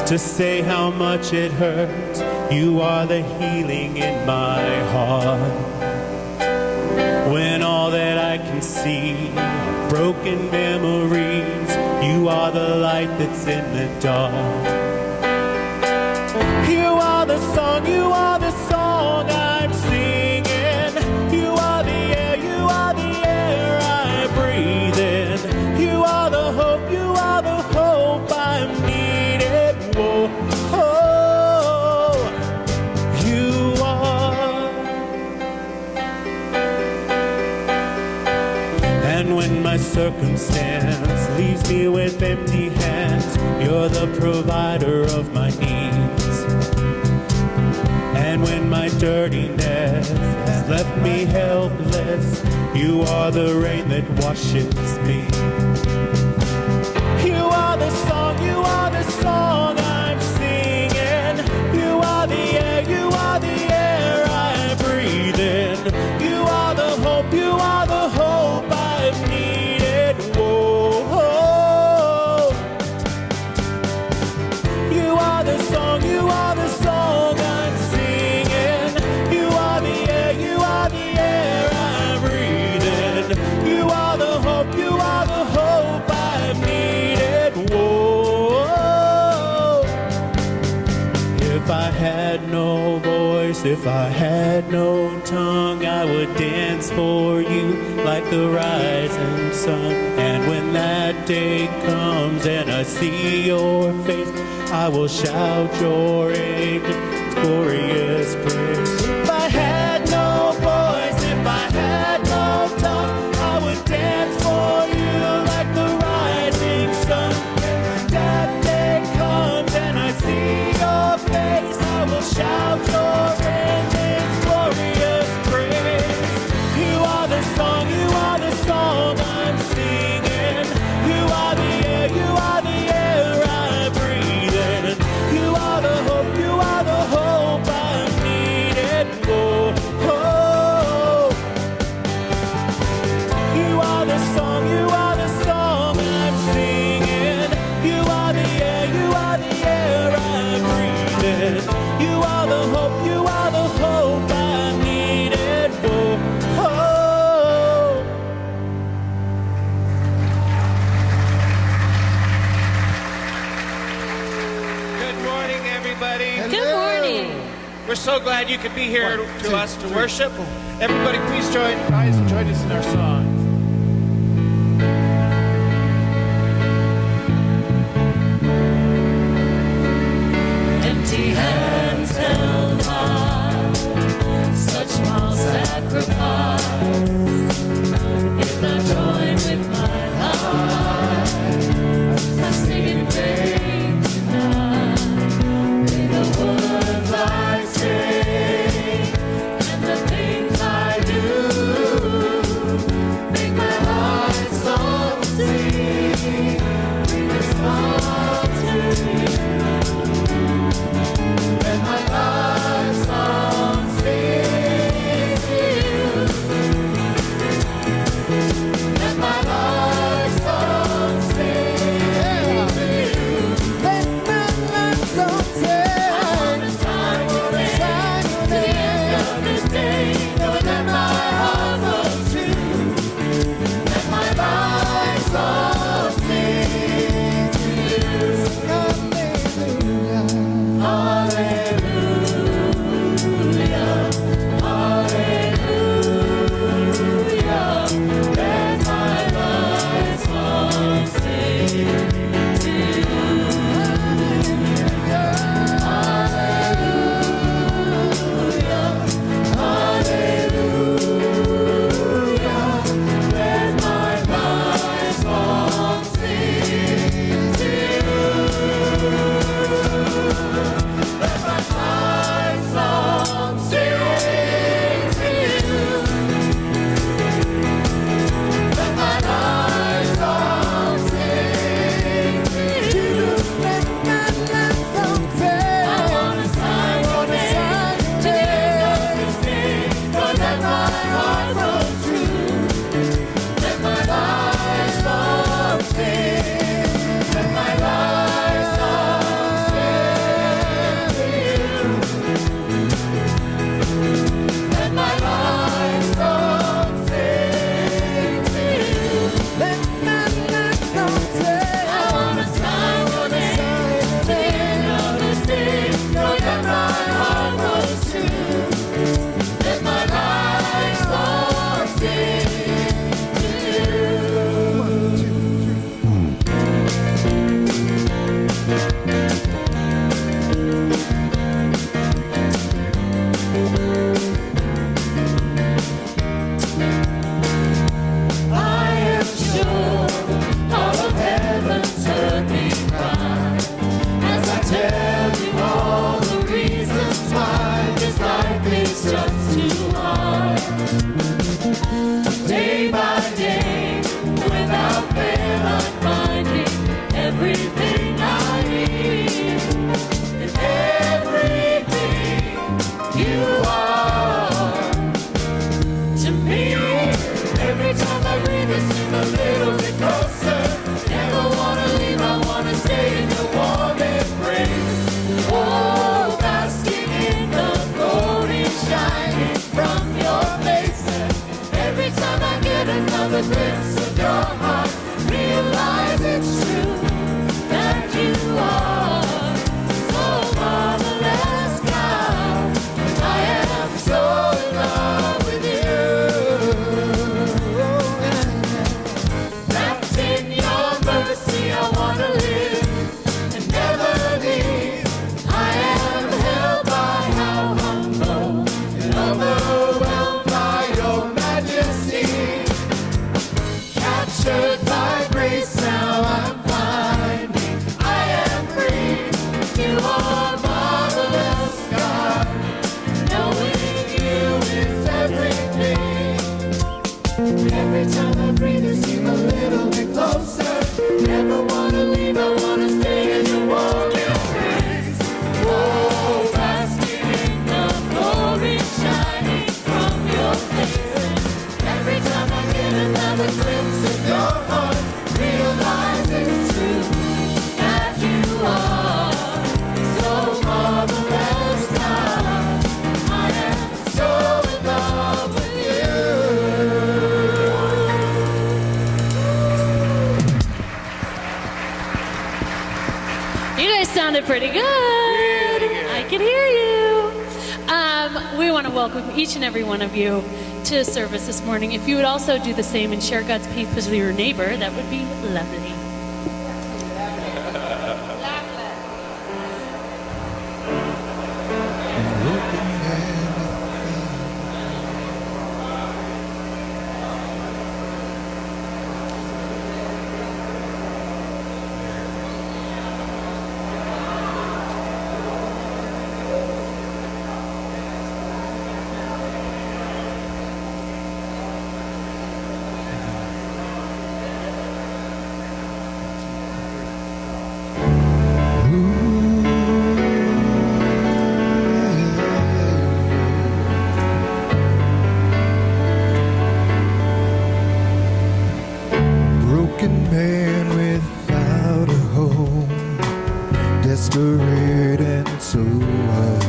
to say how much it hurts. You are the healing in my heart. When all that I can see are broken memories, you are the light that's in the dark. You are the song, you are the song I'm singing. You are the air I breathe in. You are the hope, you are the hope I'm needed. Whoa, oh, you are. And when my circumstance leaves me with empty hands, you're the provider of my needs. And when my dirtiness has left me helpless, you are the rain that washes me. You are the song I'm singing. You are the air I breathe in. You are the hope I've needed. Whoa, oh. You are the song I'm singing. You are the air I breathe in. You are the hope I've needed. Whoa. If I had no voice, if I had no tongue, I would dance for you like the rising sun. And when that day comes and I see your face, I will shout your angels' glorious praise. If I had no voice, if I had no tongue, I would dance for you like the rising sun. And when that day comes and I see your face, I will shout your endless glorious praise. You are the song I'm singing. You are the air I breathe in. You are the hope I needed. Oh, oh. You are the song I'm singing. You are the air I breathe in. You are the hope I needed. Oh, oh. Good morning, everybody. Good morning. We're so glad you could be here to us to worship. Everybody, please join us in our songs. Empty hands held high, such small sacrifice. If I join with my heart, I sing in vain tonight. May the words I say and the things I do pretty good. I can hear you. We want to welcome each and every one of you to service this morning. If you would also do the same and share God's peace with your neighbor, that would be lovely. desperate and so alone,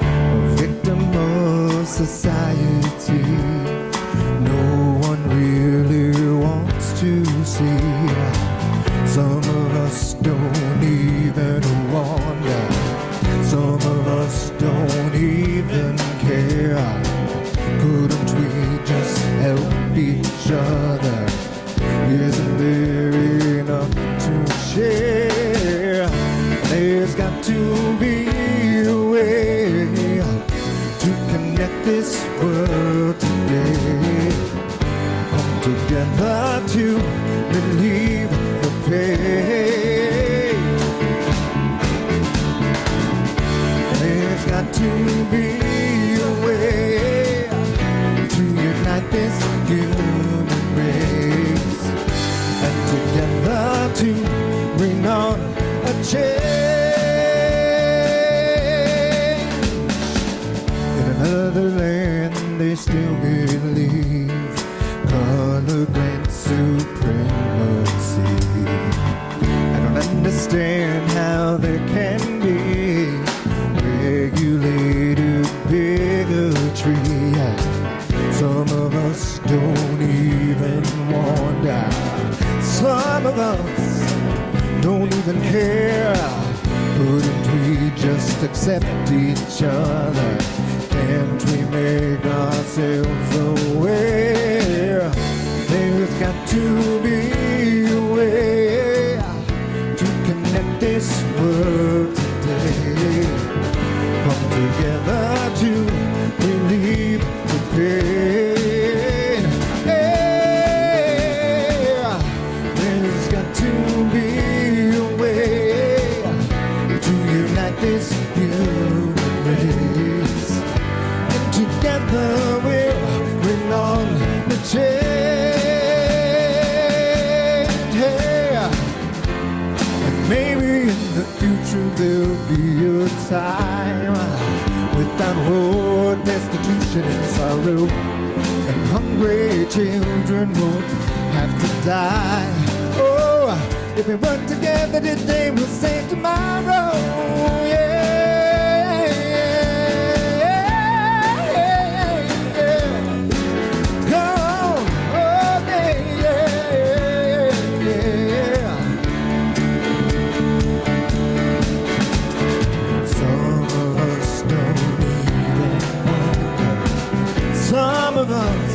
a victim of society no one really wants to see. Some of us don't even wonder, some of us don't even care. Couldn't we just help each other? Isn't there enough to share? There's got to be a way to connect this world today. Come together to relieve the pain. There's got to be a way to unite this human race, and together to bring on a change. In another land they still believe color grants supremacy. I don't understand how there can be regulated bigotry. Some of us don't even wonder, some of us don't even care. Couldn't we just accept each other? Can't we make ourselves aware? There's got to be a way to connect this world today. Come together to relieve the pain. Yeah. There's got to be a way to unite this human race, and together we'll bring on the change. Yeah. And maybe in the future there'll be a time without war, destitution and sorrow, and hungry children won't have to die. Oh, if we work together today, we'll save tomorrow. Yeah. Come on. Oh, yeah. Some of us don't even wonder, some of us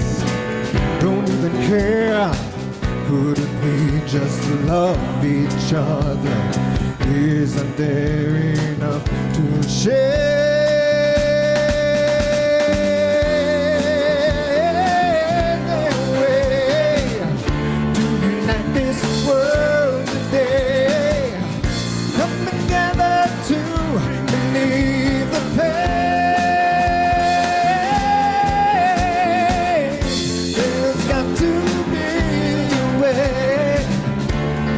don't even care. Couldn't we just love each other? Isn't there enough to share? There's a way to unite this world today. Come together to relieve the pain. There's got to be a way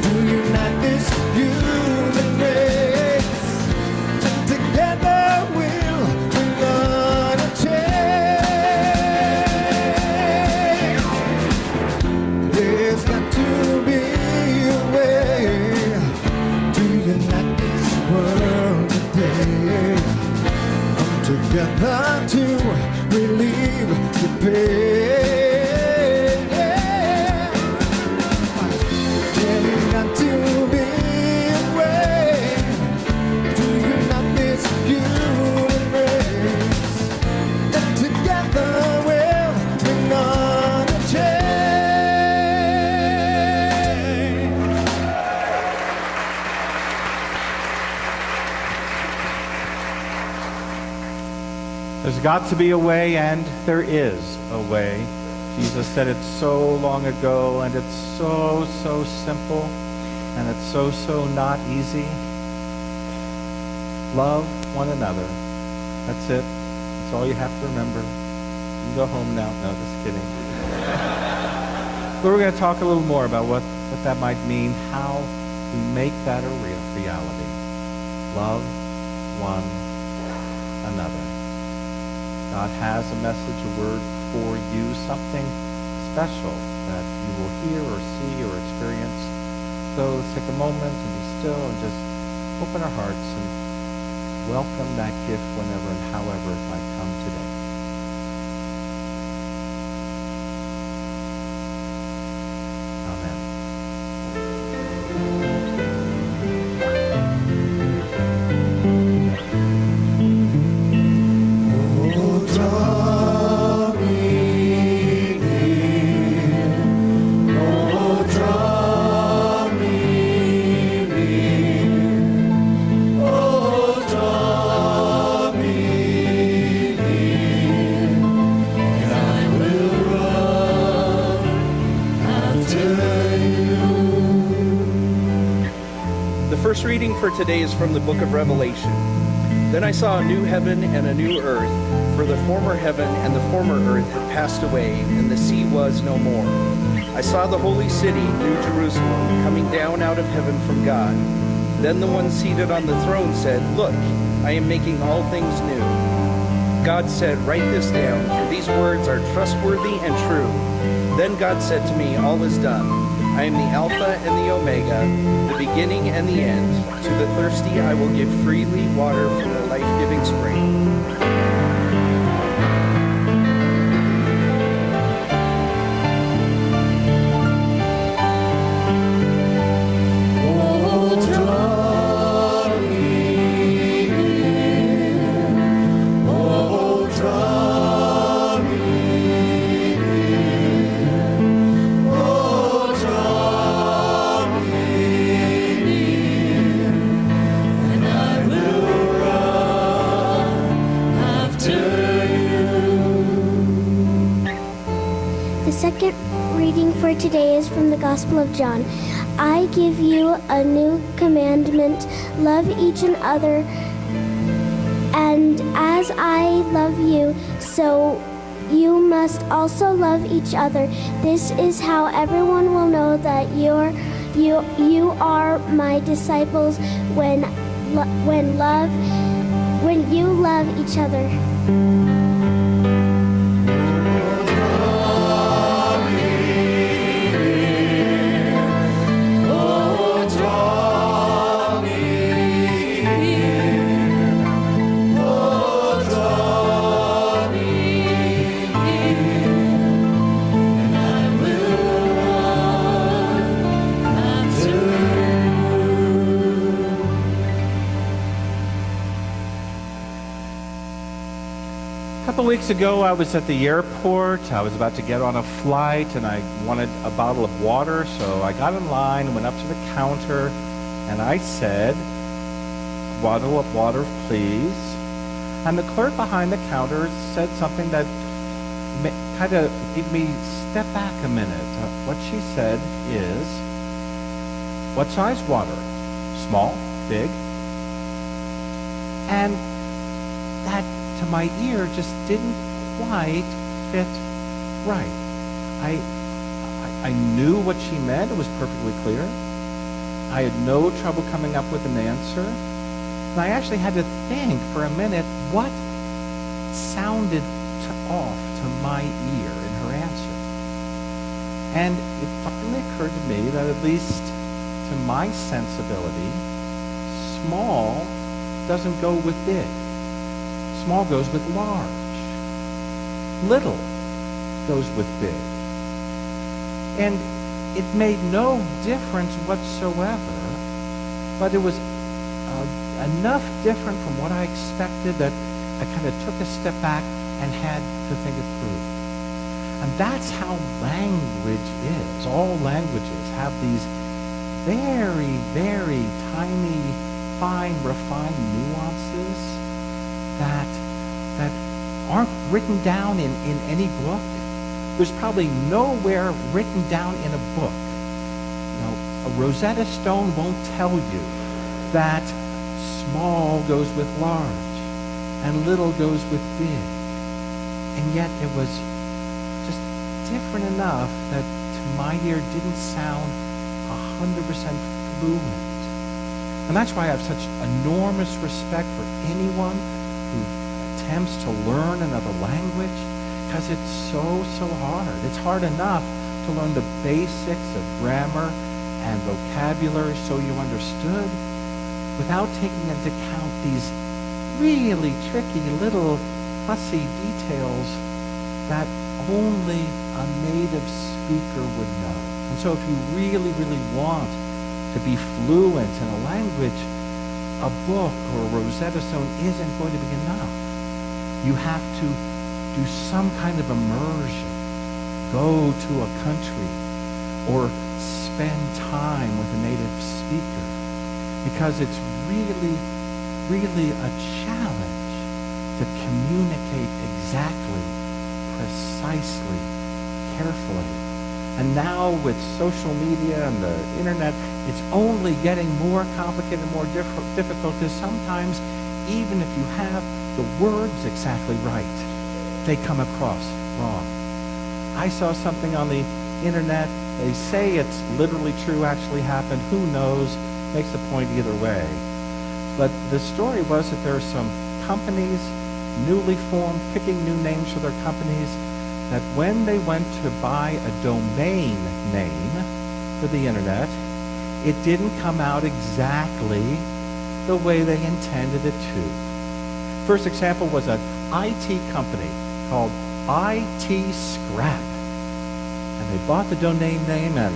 to unite this human race, and together we'll bring on a change. There's got to be a way to unite this world today. Come together to relieve the pain. There's got to be a way There's got to be a way, and there is a way. Jesus said it so long ago, and it's so, so simple, and it's so, so not easy. Love one another. That's it. That's all you have to remember. You can go home now. No, just kidding. But we're going to talk a little more about what that might mean, how we make that a real reality. Love one another. God has a message, a word for you, something special that you will hear or see or experience. So let's take a moment and be still and just open our hearts and welcome that gift whenever and however it might come today. The first reading for today is from the book of Revelation. Then I saw a new heaven and a new earth, for the former heaven and the former earth had passed away, and the sea was no more. I saw the holy city, New Jerusalem, coming down out of heaven from God. Then the one seated on the throne said, "Look, I am making all things new." God said, "Write this down, for these words are trustworthy and true." Then God said to me, "All is done. I am the Alpha and the Omega, the beginning and the end. To the thirsty I will give freely water from the life-giving spring." Second reading for today is from the Gospel of John. I give you a new commandment: love each other, and as I love you, so you must also love each other. This is how everyone will know that you are my disciples when you love each other. A couple weeks ago, I was at the airport. I was about to get on a flight, and I wanted a bottle of water, so I got in line, went up to the counter, and I said, "Bottle of water, please." And the clerk behind the counter said something that kind of made me step back a minute. What she said is, "What size water? Small? Big?" And that, to my ear, just didn't quite fit right. I knew what she meant. It was perfectly clear. I had no trouble coming up with an answer. And I actually had to think for a minute what sounded off to my ear in her answer. And it finally occurred to me that, at least to my sensibility, small doesn't go with big. Small goes with large. Little goes with big. And it made no difference whatsoever, but it was enough different from what I expected that I kind of took a step back and had to think it through. And that's how language is. All languages have these very, very tiny, fine, refined nuances that aren't written down in any book. There's probably nowhere written down in a book. A Rosetta Stone won't tell you that small goes with large and little goes with big. And yet it was just different enough that to my ear didn't sound 100% fluent. And that's why I have such enormous respect for anyone who attempts to learn another language, because it's so hard. It's hard enough to learn the basics of grammar and vocabulary so you understood, without taking into account these really tricky little fussy details that only a native speaker would know. And so if you really want to be fluent in a language, a book or a Rosetta Stone isn't going to be enough. You have to do some kind of immersion, go to a country, or spend time with a native speaker, because it's really a challenge to communicate exactly, precisely, carefully. And now with social media and the internet, it's only getting more complicated, more difficult, because sometimes even if you have the words exactly right, they come across wrong. I saw something on the internet. They say it's literally true, actually happened. Who knows? Makes the point either way. But the story was that there are some companies, newly formed, picking new names for their companies, that when they went to buy a domain name for the internet, it didn't come out exactly the way they intended it to. First example was an IT company called IT Scrap. And they bought the domain name, and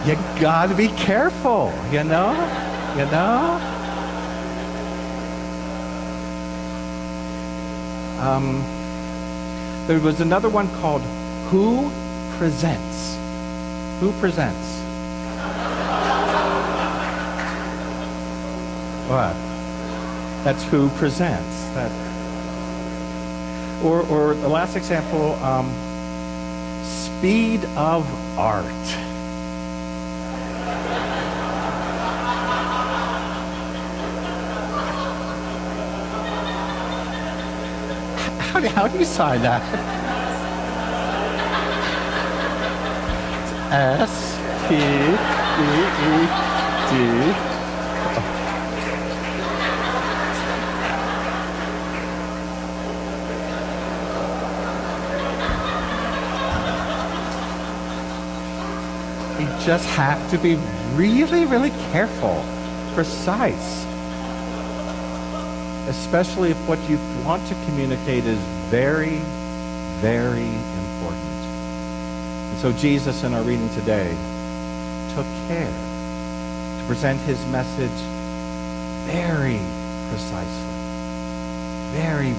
you gotta be careful, you know? There was another one called Who Presents? Who Presents? What? That's Who Presents. That. Or the last example, Speed of Art. How do you sign that? S-P-E-E-D. You just have to be really careful, precise. Especially if what you want to communicate is very important. And so Jesus, in our reading today, took care to present his message very precisely, very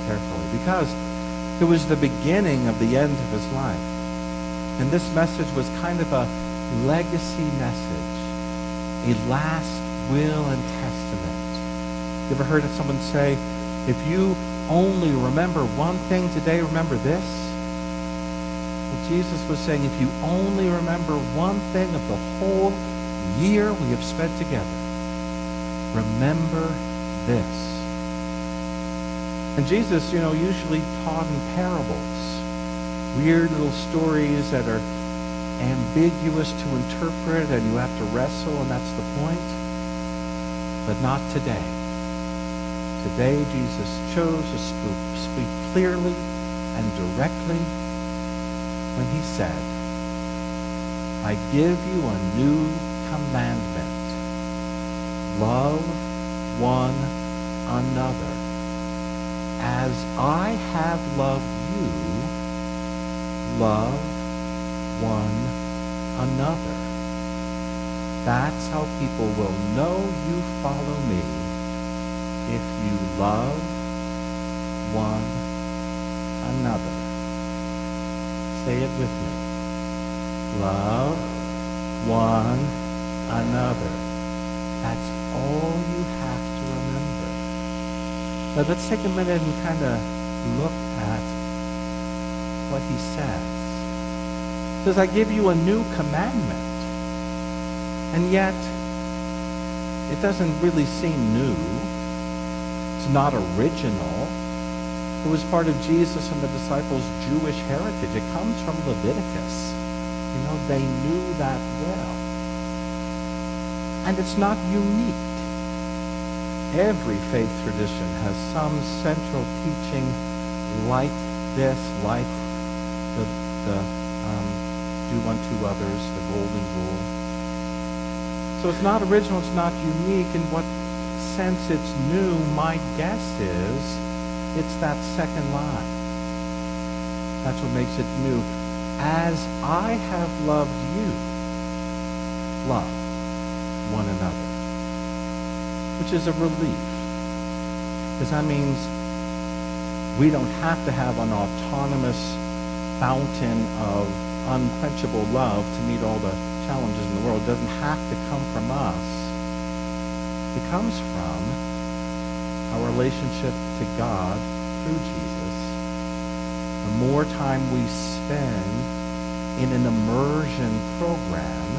carefully, because it was the beginning of the end of his life. And this message was kind of a legacy message, a last will and testament. You ever heard of someone say, if you only remember one thing today, remember this? Well, Jesus was saying, if you only remember one thing of the whole year we have spent together, remember this. And Jesus, usually taught in parables, weird little stories that are ambiguous to interpret and you have to wrestle, and that's the point. But not today. Today, Jesus chose to speak clearly and directly when he said, I give you a new commandment. Love one another. As I have loved you, love one another. That's how people will know you follow me, if you love one another. Say it with me. Love one another. That's all you have to remember. But let's take a minute and kind of look at what he says. He says, I give you a new commandment. And yet, it doesn't really seem new. It's not original. It was part of Jesus and the disciples' Jewish heritage. It comes from Leviticus. You know, they knew that well. And it's not unique. Every faith tradition has some central teaching like this, like the do unto others, the golden rule. So it's not original, it's not unique. In what sense it's new, my guess is it's that second line. That's what makes it new. As I have loved you, love one another. Which is a relief. Because that means we don't have to have an autonomous fountain of unquenchable love to meet all the challenges in the world. It doesn't have to come from us. It comes from our relationship to God through Jesus. The more time we spend in an immersion program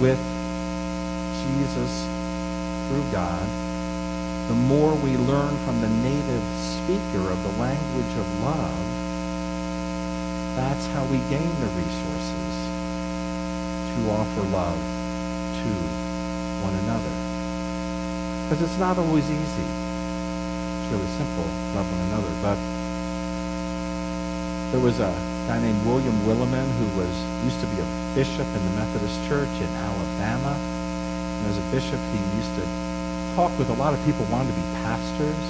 with Jesus through God, the more we learn from the native speaker of the language of love. That's how we gain the resources to offer love to one another. Because it's not always easy. It's really simple, love one another. But there was a guy named William Willimon who used to be a bishop in the Methodist Church in Alabama. And as a bishop, he used to talk with a lot of people who wanted to be pastors.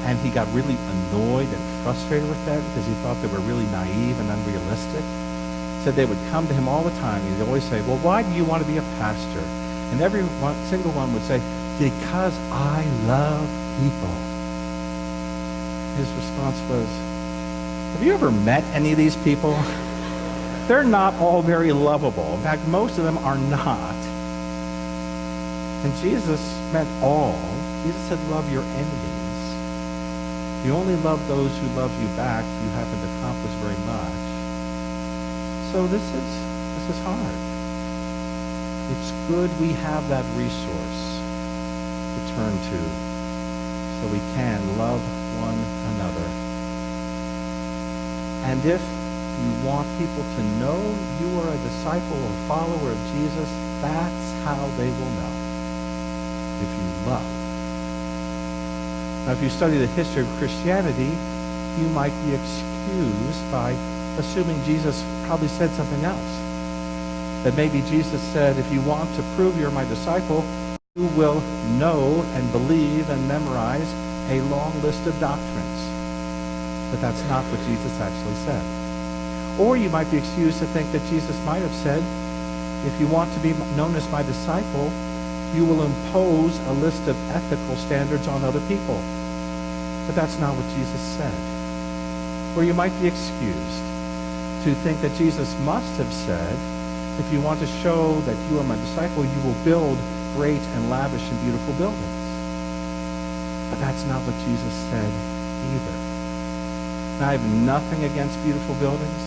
And he got really annoyed and frustrated with that because he thought they were really naive and unrealistic. He said they would come to him all the time. He'd always say, well, why do you want to be a pastor? And every single one would say, because I love people. His response was, have you ever met any of these people? They're not all very lovable. In fact, most of them are not. And Jesus meant all. Jesus said, love your enemies. If you only love those who love you back, you haven't accomplished very much. So this is hard. It's good we have that resource to turn to so we can love one another. And if you want people to know you are a disciple or follower of Jesus, that's how they will know. If you love. Now, if you study the history of Christianity, you might be excused by assuming Jesus probably said something else. That maybe Jesus said, if you want to prove you're my disciple, you will know and believe and memorize a long list of doctrines. But that's not what Jesus actually said. Or you might be excused to think that Jesus might have said, if you want to be known as my disciple, you will impose a list of ethical standards on other people. But that's not what Jesus said. Or you might be excused to think that Jesus must have said, if you want to show that you are my disciple, you will build great and lavish and beautiful buildings. But that's not what Jesus said either. Now, I have nothing against beautiful buildings,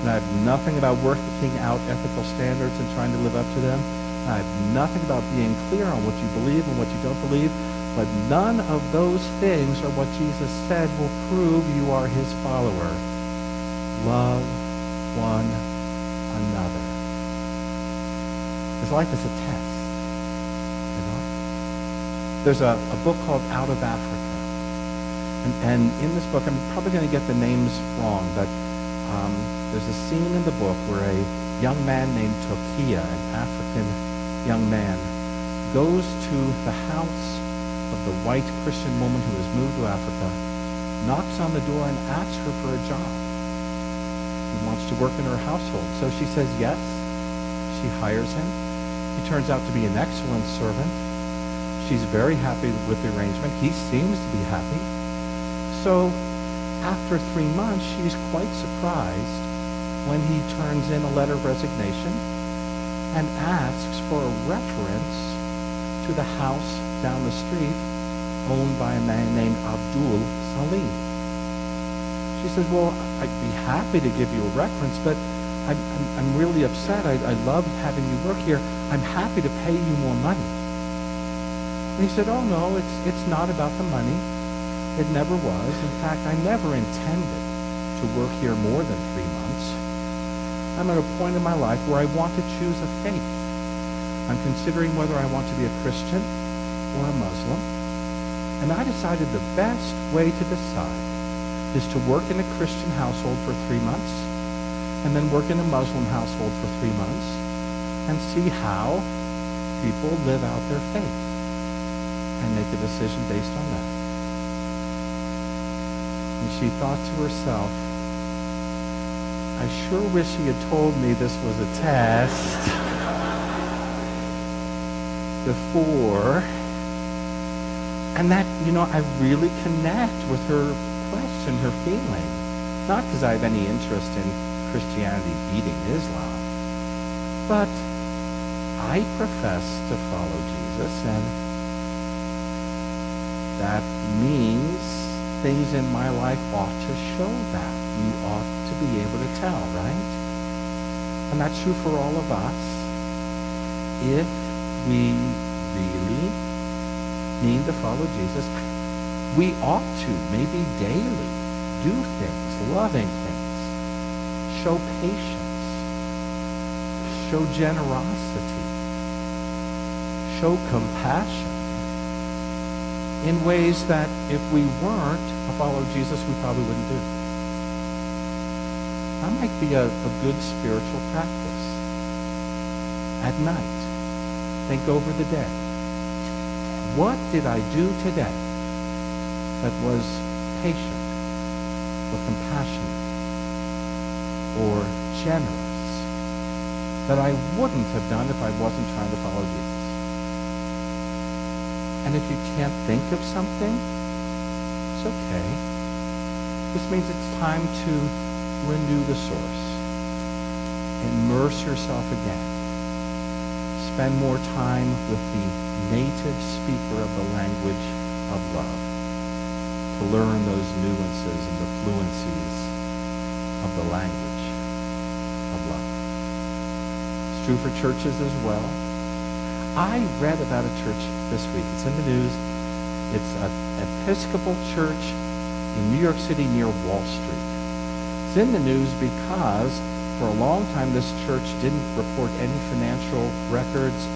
and I have nothing about working out ethical standards and trying to live up to them. I have nothing about being clear on what you believe and what you don't believe, but none of those things are what Jesus said will prove you are his follower. Love one another. It's like it's a test, you know? There's a book called Out of Africa. And in this book, I'm probably going to get the names wrong, but there's a scene in the book where a young man named Tokia, an African young man, goes to the house of the white Christian woman who has moved to Africa, knocks on the door and asks her for a job. He wants to work in her household. So she says yes. She hires him. He turns out to be an excellent servant. She's very happy with the arrangement. He seems to be happy. So after 3 months, she's quite surprised when he turns in a letter of resignation and asks for a reference to the house down the street owned by a man named Abdul Salim. She says, well, I'd be happy to give you a reference, but I'm really upset. I love having you work here. I'm happy to pay you more money. And he said, oh, no, it's not about the money. It never was. In fact, I never intended to work here more than 3 months. I'm at a point in my life where I want to choose a faith. I'm considering whether I want to be a Christian or a Muslim. And I decided the best way to decide is to work in a Christian household for 3 months and then work in a Muslim household for 3 months and see how people live out their faith and make a decision based on that. And she thought to herself, I sure wish he had told me this was a test before. And that, I really connect with her question, her feeling. Not because I have any interest in Christianity beating Islam, but I profess to follow Jesus, and that means things in my life ought to show that. You ought to be able to tell, right? And that's true for all of us. If we really mean to follow Jesus, we ought to, maybe daily, do things, loving things, show patience, show generosity, show compassion in ways that if we weren't a follower of Jesus, we probably wouldn't do. That might be a good spiritual practice. At night, think over the day. What did I do today that was patient or compassionate or generous that I wouldn't have done if I wasn't trying to follow Jesus? And if you can't think of something, it's okay. This means it's time to renew the source. Immerse yourself again. Spend more time with the native speaker of the language of love to learn those nuances and the fluencies of the language of love. It's true for churches as well. I read about a church this week. It's in the news. It's an Episcopal church in New York City near Wall Street. It's in the news because for a long time this church didn't report any financial records,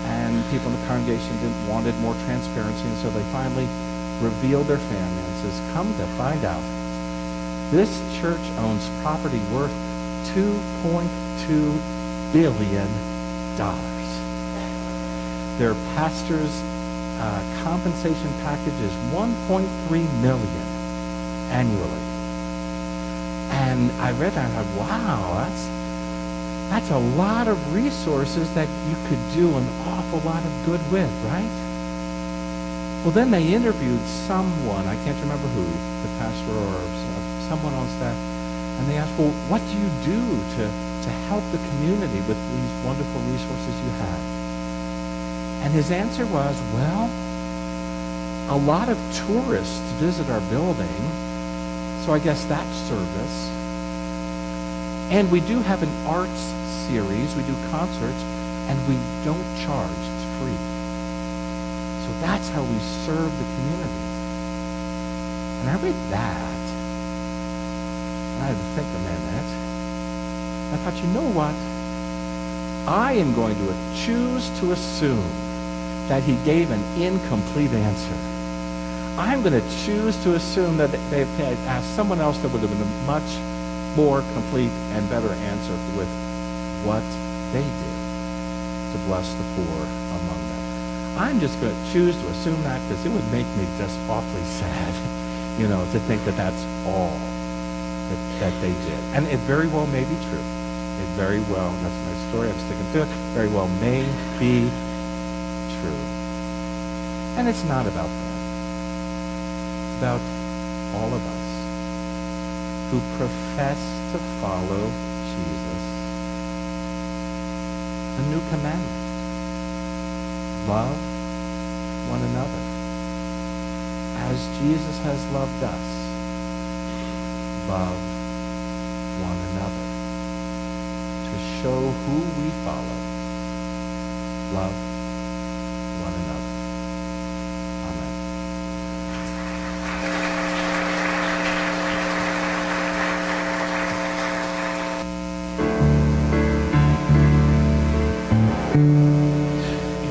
and people in the congregation wanted more transparency, and so they finally revealed their finances. Come to find out, this church owns property worth $2.2 billion. Their pastor's compensation package is $1.3 million annually. And I read that and I thought, wow, that's a lot of resources that you could do an awful lot of good with, right? Well, then they interviewed someone, I can't remember who, the pastor or someone on staff, and they asked, well, what do you do to help the community with these wonderful resources you have? And his answer was, well, a lot of tourists visit our building, so I guess that's service. And we do have an arts series, we do concerts, and we don't charge, it's free. So that's how we serve the community. And I read that, and I had to think a minute. I thought, you know what? I am going to choose to assume that he gave an incomplete answer. I'm going to choose to assume that they had asked someone else that would have been a much more complete and better answer with what they did to bless the poor among them. I'm just going to choose to assume that because it would make me just awfully sad, to think that that's all that they did. And it very well may be true. It very well, that's my story, I'm sticking to it, very well may be true. And it's not about them. It's about all of us who profess to follow Jesus. A new commandment. Love one another. As Jesus has loved us, love one another. To show who we follow, love one another. Amen.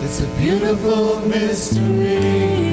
It's a beautiful mystery.